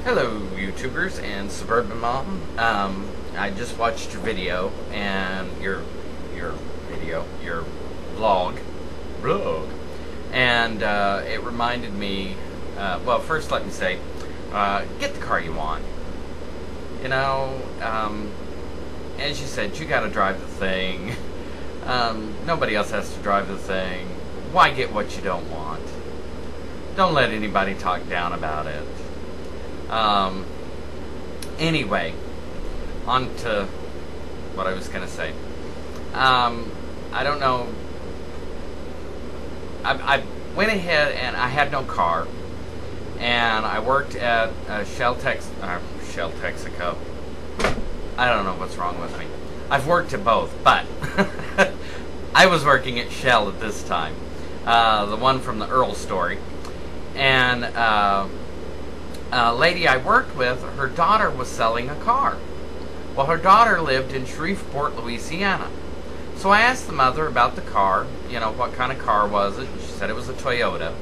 Hello, YouTubers and Suburban Mom. I just watched your video and your vlog, and it reminded me. Well, first let me say, get the car you want. You know, as you said, you got to drive the thing. Nobody else has to drive the thing. Why get what you don't want? Don't let anybody talk down about it. Anyway, on to what I was going to say. I don't know. I went ahead and I had no car, and I worked at Shell Texaco. I don't know what's wrong with me. I've worked at both, but I was working at Shell at this time, the one from the Earl story, and a lady I worked with, her daughter was selling a car. Well, her daughter lived in Shreveport, Louisiana. So I asked the mother about the car, you know, what kind of car was it? And she said it was a Toyota.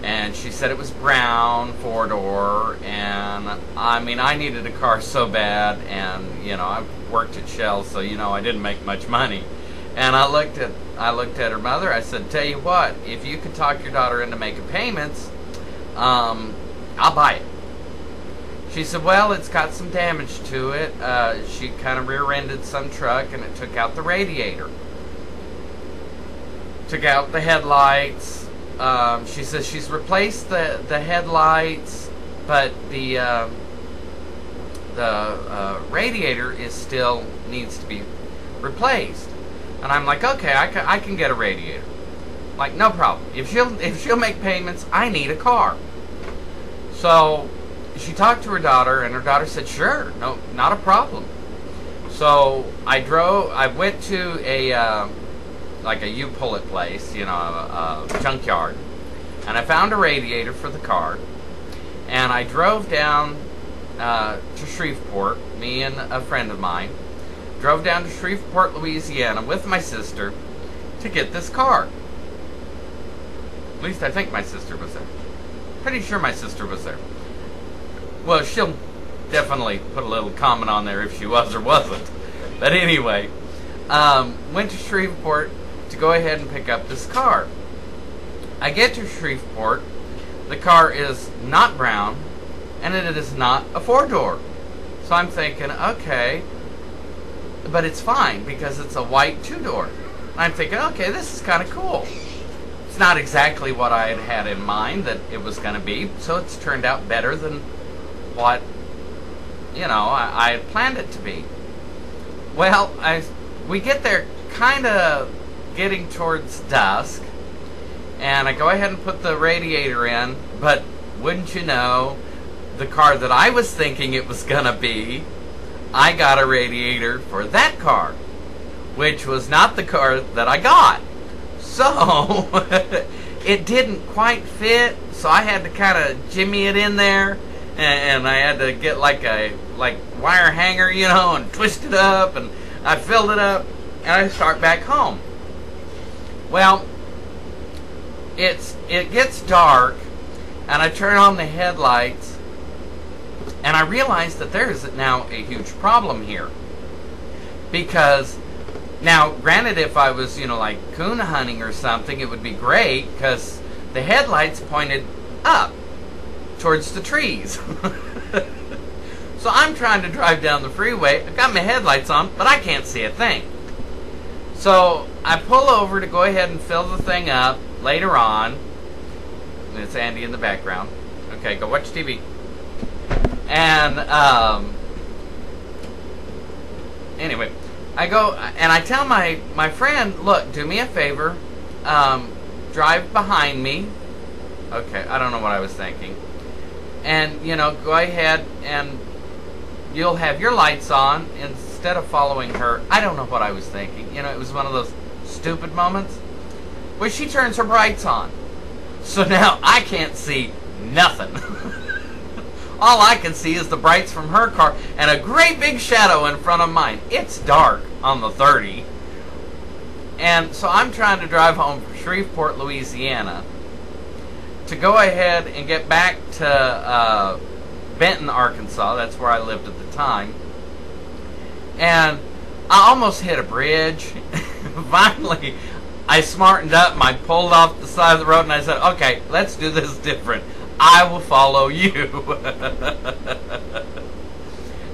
And she said it was brown, four-door, and I mean, I needed a car so bad, and, you know, I worked at Shell, so, you know, I didn't make much money. And I looked at her mother, I said, tell you what, if you could talk your daughter into making payments, I'll buy it. She said, well, it's got some damage to it. She kind of rear-ended some truck, and it took out the radiator. Took out the headlights. She says she's replaced the headlights, but the radiator is still needs to be replaced. And I'm like, okay, I can get a radiator. Like, no problem. If she'll make payments, I need a car. So she talked to her daughter, and her daughter said, sure, no, not a problem. So I went to a like a U-Pull-It place, you know, a junkyard, and I found a radiator for the car, and I drove down to Shreveport, me and a friend of mine, drove down to Shreveport, Louisiana with my sister to get this car. At least I think my sister was there. Pretty sure my sister was there. Well, she'll definitely put a little comment on there if she was or wasn't. But anyway, went to Shreveport to go ahead and pick up this car. I get to Shreveport, the car is not brown, and it is not a four-door. So I'm thinking, okay, but it's fine because it's a white two-door. I'm thinking, okay, this is kind of cool. It's not exactly what I had in mind that it was going to be, so it's turned out better than what, you know, I had planned it to be. Well, we get there kind of getting towards dusk, and I go ahead and put the radiator in, but wouldn't you know, the car that I was thinking it was going to be, I got a radiator for that car, which was not the car that I got. So, it didn't quite fit, so I had to kind of jimmy it in there, and I had to get like a wire hanger, you know, and twist it up, and I filled it up, and I start back home. Well, it gets dark, and I turn on the headlights, and I realize that there is now a huge problem here. Because, now, granted, if I was, you know, like coon hunting or something, it would be great, because the headlights pointed up towards the trees. So I'm trying to drive down the freeway. I've got my headlights on, but I can't see a thing. So I pull over to go ahead and fill the thing up later on. And it's Andy in the background. Okay, go watch TV. And, anyway, I go and I tell my friend, look, do me a favor, drive behind me. Okay, I don't know what I was thinking. And, you know, go ahead and you'll have your lights on instead of following her. I don't know what I was thinking. You know, it was one of those stupid moments where she turns her brights on. So now I can't see nothing. All I can see is the brights from her car and a great big shadow in front of mine. It's dark on the 30. And so I'm trying to drive home from Shreveport, Louisiana, to go ahead and get back to Benton, Arkansas. That's where I lived at the time. And I almost hit a bridge. Finally, I smartened up and I pulled off the side of the road and I said, okay, let's do this different. I will follow you.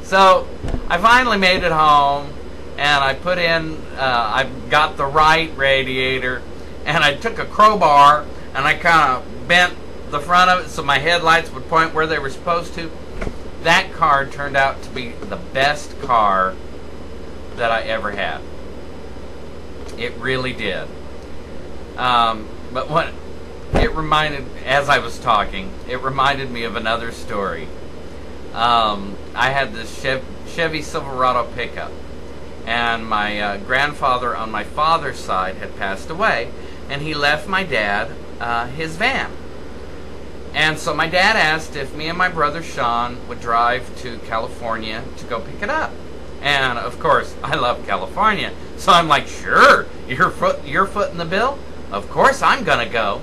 So I finally made it home, and I put in, I got the right radiator, and I took a crowbar and I kind of bent the front of it so my headlights would point where they were supposed to. That car turned out to be the best car that I ever had. It really did. But what it reminded, as I was talking, it reminded me of another story. I had this Chevy Silverado pickup, and my grandfather on my father's side had passed away, and he left my dad his van. And so my dad asked if me and my brother Sean would drive to California to go pick it up. And of course, I love California, so I'm like, sure, your foot in the bill? Of course I'm gonna go.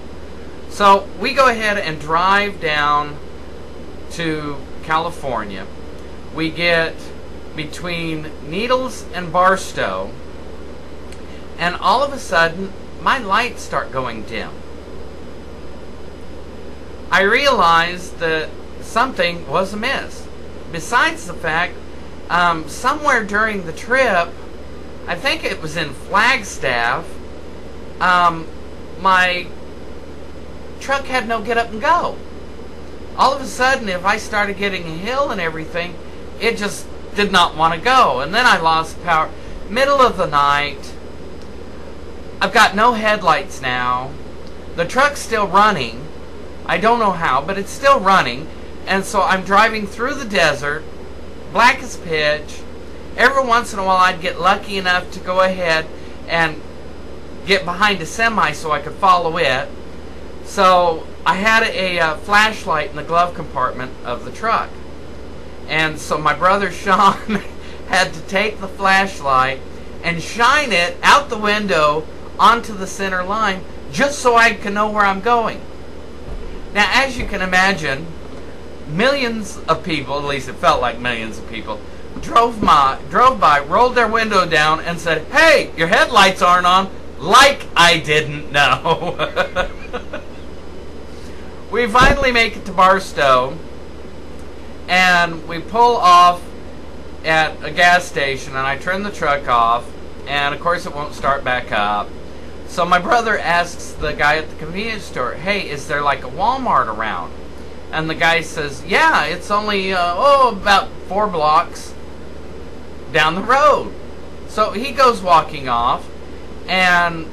So we go ahead and drive down to California. We get between Needles and Barstow, and all of a sudden my lights start going dim. I realized that something was amiss. Besides the fact, somewhere during the trip, I think it was in Flagstaff, my truck had no get up and go. All of a sudden, if I started getting a hill and everything, it just did not want to go. And then I lost power. Middle of the night, I've got no headlights now. The truck's still running. I don't know how, but it's still running. And so I'm driving through the desert, black as pitch. Every once in a while I'd get lucky enough to go ahead and get behind a semi so I could follow it. So I had a flashlight in the glove compartment of the truck. And so my brother Sean had to take the flashlight and shine it out the window onto the center line just so I could know where I'm going. Now, as you can imagine, millions of people, at least it felt like millions of people, drove by, rolled their window down and said, "Hey, your headlights aren't on," like I didn't know. We finally make it to Barstow, and we pull off at a gas station, and I turn the truck off, and of course it won't start back up. So my brother asks the guy at the convenience store, "Hey, is there like a Walmart around?" And the guy says, "Yeah, it's only about 4 blocks down the road." So he goes walking off, and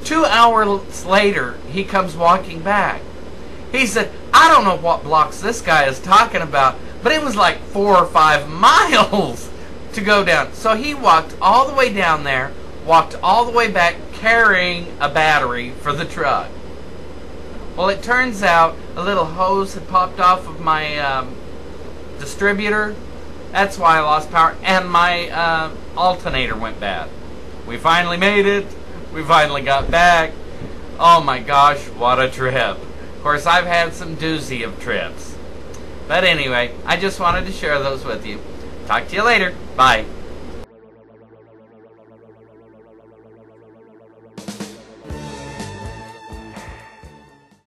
2 hours later he comes walking back. He said, "I don't know what blocks this guy is talking about, but it was like 4 or 5 miles to go down." So he walked all the way down there, walked all the way back carrying a battery for the truck. Well, it turns out a little hose had popped off of my distributor. That's why I lost power, and my alternator went bad. We finally made it. We finally got back. Oh my gosh, what a trip. Of course, I've had some doozy of trips. But anyway, I just wanted to share those with you. Talk to you later. Bye.